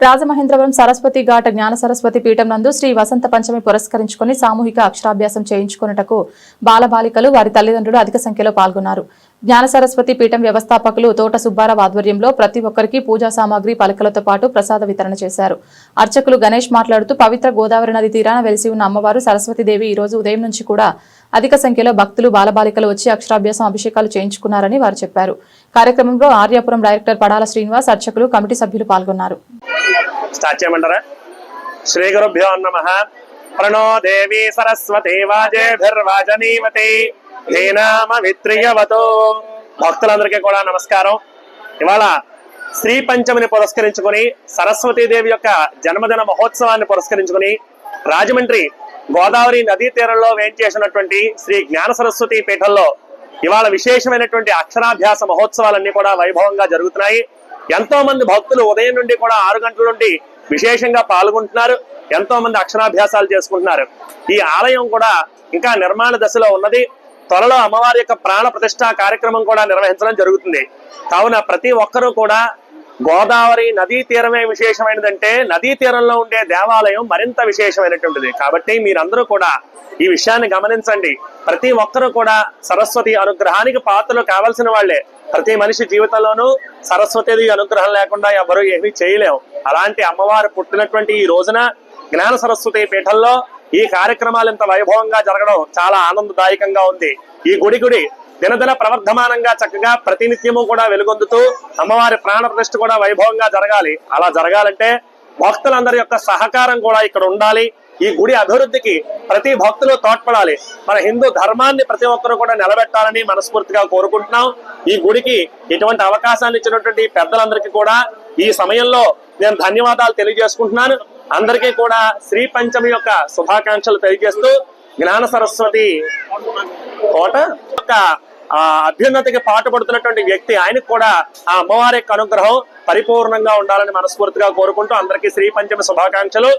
రాజమహేంద్రవరం సరస్వతి ఘాట్ జ్ఞాన సరస్వతి పీఠం నందు శ్రీ వసంత పంచమి పురస్కరించుకుని సామూహిక అక్షరాభ్యాసం చేయించుకున్నటకు బాలబాలికలు వారి తల్లిదండ్రులు అధిక సంఖ్యలో పాల్గొన్నారు. జ్ఞాన సరస్వతి పీఠం వ్యవస్థాపకులు తోట సుబ్బారావు ఆధ్వర్యంలో ప్రతి ఒక్కరికి పూజా సామాగ్రి పలకలతో పాటు ప్రసాద వితరణ చేశారు. అర్చకులు గణేష్ మాట్లాడుతూ పవిత్ర గోదావరి నది తీరాన వెలిసి ఉన్న అమ్మవారు సరస్వతీదేవి ఈ రోజు ఉదయం నుంచి కూడా అధిక సంఖ్యలో భక్తులు బాలబాలికలు వచ్చి అక్షరాభ్యాసం అభిషేకాలు చేయించుకున్నారని వారు చెప్పారు. కార్యక్రమంలో ఆర్యాపురం డైరెక్టర్ పడాల శ్రీనివాస్, అర్చకులు, కమిటీ సభ్యులు పాల్గొన్నారు. శ్రీ గురుభ్యో నమః. ప్రణో దేవి సరస్వతి వాజేభిర్వాజనీవతి ధీనామవిత్రియవతో. భక్తులందరికీ కూడా నమస్కారం. ఇవాళ శ్రీ పంచమిని పురస్కరించుకుని సరస్వతీదేవి యొక్క జన్మదిన మహోత్సవాన్ని పురస్కరించుకుని రాజమండ్రి గోదావరి నదీ తీరంలో వేంచేసినటువంటి శ్రీ జ్ఞాన సరస్వతి పీఠంలో ఇవాళ విశేషమైనటువంటి అక్షరాభ్యాస మహోత్సవాలన్నీ కూడా వైభవంగా జరుగుతున్నాయి. ఎంతో మంది భక్తులు ఉదయం నుండి కూడా 6 గంటల నుండి విశేషంగా పాల్గొంటున్నారు. ఎంతో మంది అక్షరాభ్యాసాలు చేసుకుంటున్నారు. ఈ ఆలయం కూడా ఇంకా నిర్మాణ దశలో ఉన్నది. త్వరలో అమ్మవారి యొక్క ప్రాణ ప్రతిష్ఠా కార్యక్రమం కూడా నిర్వహించడం జరుగుతుంది. కావున ప్రతి ఒక్కరూ కూడా గోదావరి నదీ తీరమే విశేషమైనదంటే నదీ తీరంలో ఉండే దేవాలయం మరింత విశేషమైనటువంటిది. కాబట్టి మీరందరూ కూడా ఈ విషయాన్ని గమనించండి. ప్రతి ఒక్కరూ కూడా సరస్వతి అనుగ్రహానికి పాత్రలు కావాల్సిన వాళ్లే. ప్రతి మనిషి జీవితంలోనూ సరస్వతి అనుగ్రహం లేకుండా ఎవరు ఏమీ చేయలేము. అలాంటి అమ్మవారు పుట్టినటువంటి ఈ రోజున జ్ఞాన సరస్వతి పీఠంలో ఈ కార్యక్రమాలు ఇంత వైభవంగా జరగడం చాలా ఆనందదాయకంగా ఉంది. ఈ గుడి దినదిన ప్రవర్ధమానంగా చక్కగా ప్రతినిత్యము కూడా వెలుగొందుతూ అమ్మవారి ప్రాణ ప్రతిష్ఠ కూడా వైభవంగా జరగాలి. అలా జరగాలంటే భక్తులందరి యొక్క సహకారం కూడా ఇక్కడ ఉండాలి. ఈ గుడి అభివృద్ధికి ప్రతి భక్తులు తోడ్పడాలి. మన హిందూ ధర్మాన్ని ప్రతి ఒక్కరూ కూడా నిలబెట్టాలని మనస్ఫూర్తిగా కోరుకుంటున్నాం. ఈ గుడికి ఇటువంటి అవకాశాన్ని ఇచ్చినటువంటి పెద్దలందరికీ కూడా ఈ సమయంలో నేను ధన్యవాదాలు తెలియజేసుకుంటున్నాను. అందరికీ కూడా శ్రీ పంచమి యొక్క శుభాకాంక్షలు తెలియజేస్తూ జ్ఞాన సరస్వతి కోట యొక్క అభ్యున్నతికి పాటుపడుతున్నటువంటి వ్యక్తి, ఆయనకు కూడా ఆ అమ్మవారి యొక్క అనుగ్రహం పరిపూర్ణంగా ఉండాలని మనస్ఫూర్తిగా కోరుకుంటూ అందరికీ శ్రీ పంచమి శుభాకాంక్షలు.